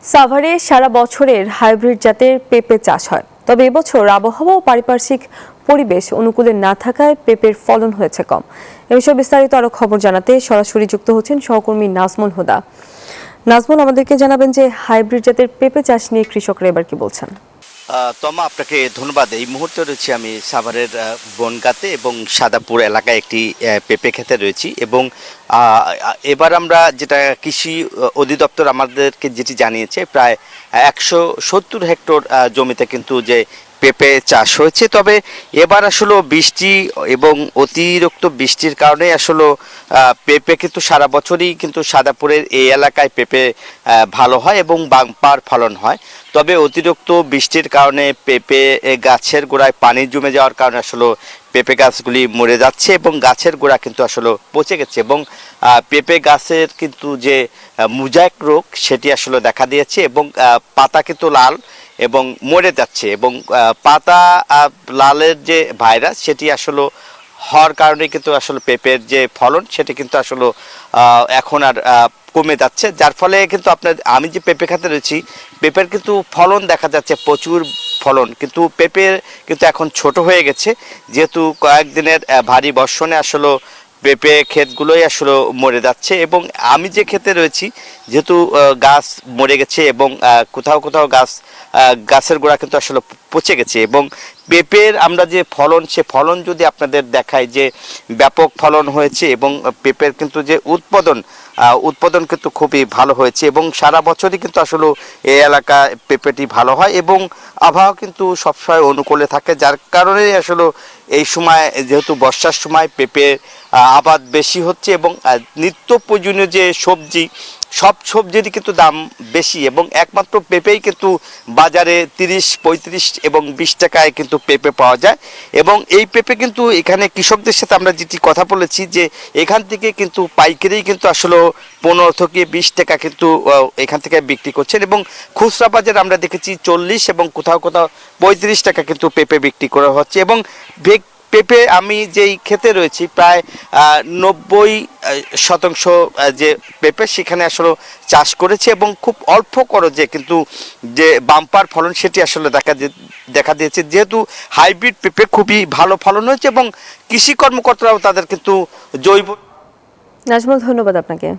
সাভারে সারা বছরের হাইব্রিড জাতের পেঁপে চাষ হয়, তবে এবছর আবহাওয়া ও পারিপার্শ্বিক পরিবেশ অনুকূলে না থাকায় পেঁপের ফলন হয়েছে কম। এ বিষয়ে বিস্তারিত আরো খবর জানাতে সরাসরি যুক্ত হচ্ছেন সহকর্মী নাজমুল হুদা। নাজমুল, আমাদেরকে জানাবেন যে হাইব্রিড জাতের পেঁপে চাষ নিয়ে কৃষকরা এবার কি বলছেন। তমা, আপনাকে ধন্যবাদ। এই মুহূর্তে রয়েছি আমি সাভারের বনগাঁতে এবং সাদাপুর এলাকায় একটি পেঁপে খেতে রয়েছি এবং এবার আমরা যেটা কৃষি অধিদপ্তর আমাদেরকে যেটি জানিয়েছে, প্রায় 170 হেক্টর জমিতে কিন্তু যে পেঁপে চাষ হয়েছে। তবে এবার আসলে বৃষ্টি এবং অতিরিক্ত বৃষ্টির কারণে আসলে পেঁপে কিন্তু সারা বছরই কিন্তু সাদাপুরের এই এলাকায় পেঁপে ভালো হয় এবং বাম্পার ফলন হয়। তবে অতিরিক্ত বৃষ্টির কারণে পেঁপে গাছের গোড়ায় পানি জমে যাওয়ার কারণে আসলে পেঁপে গাছগুলি মরে যাচ্ছে এবং গাছের গোড়া কিন্তু আসলে পচে গেছে এবং পেঁপে গাছের কিন্তু যে মোজাইক রোগ সেটি আসলে দেখা দিয়েছে এবং পাতা কিন্তু লাল এবং মরে যাচ্ছে এবং পাতা লালের যে ভাইরাস সেটি আসলে হওয়ার কারণে কিন্তু আসলে পেঁপের যে ফলন সেটি কিন্তু আসলে এখন আর কমে যাচ্ছে, যার ফলে কিন্তু আমি যে পেঁপে খেতে রয়েছি, পেঁপের কিন্তু ফলন দেখা যাচ্ছে প্রচুর ফলন, কিন্তু পেঁপের কিন্তু এখন ছোট হয়ে গেছে, যেহেতু কয়েকদিনের ভারী বর্ষণে আসলে পেঁপে ক্ষেতগুলোই আসলে মরে যাচ্ছে এবং আমি যে ক্ষেতে রয়েছি যেহেতু গাছ মরে গেছে এবং কোথাও কোথাও গাছের গোড়া কিন্তু আসলে পচে গেছে এবং পেঁপের আমরা যে ফলন, সে ফলন যদি আপনাদের দেখায় যে ব্যাপক ফলন হয়েছে এবং পেঁপের কিন্তু যে উৎপাদন কিন্তু খুবই ভালো হয়েছে এবং সারা বছরই কিন্তু আসলে এই এলাকায় পেঁপেটি ভালো হয় এবং আবহাওয়া কিন্তু সবসময় অনুকূলে থাকে, যার কারণে আসলে এই সময় যেহেতু বর্ষার সময় পেঁপের আবাদ বেশি হচ্ছে এবং নিত্য প্রয়োজনীয় যে সব সবজিরই কিন্তু দাম বেশি এবং একমাত্র পেঁপেই কিন্তু বাজারে 30, 35 এবং 20 টাকায় কিন্তু পেঁপে পাওয়া যায় এবং এই পেঁপে কিন্তু এখানে কৃষকদের সাথে আমরা যেটি কথা বলেছি যে এখান থেকে কিন্তু পাইকারি কিন্তু আসলে 15 থেকে 20 টাকা কিন্তু এখান থেকে বিক্রি করছেন এবং খুচরা বাজারে আমরা দেখেছি 40 এবং কোথাও কোথাও 35 টাকা কিন্তু পেঁপে বিক্রি করা হচ্ছে এবং পেঁপে আমি যেই ক্ষেতে রয়েছি প্রায় 90% যে পেঁপে সেখানে আসলে চাষ করেছে এবং খুব অল্প খরচে কিন্তু যে বাম্পার ফলন সেটি আসলে দেখা দিয়েছে, যেহেতু হাইব্রিড পেঁপে খুবই ভালো ফলন হয়েছে এবং কৃষি কর্মকর্তারাও তাদের কিন্তু জৈব। নাজমুল, ধন্যবাদ আপনাকে।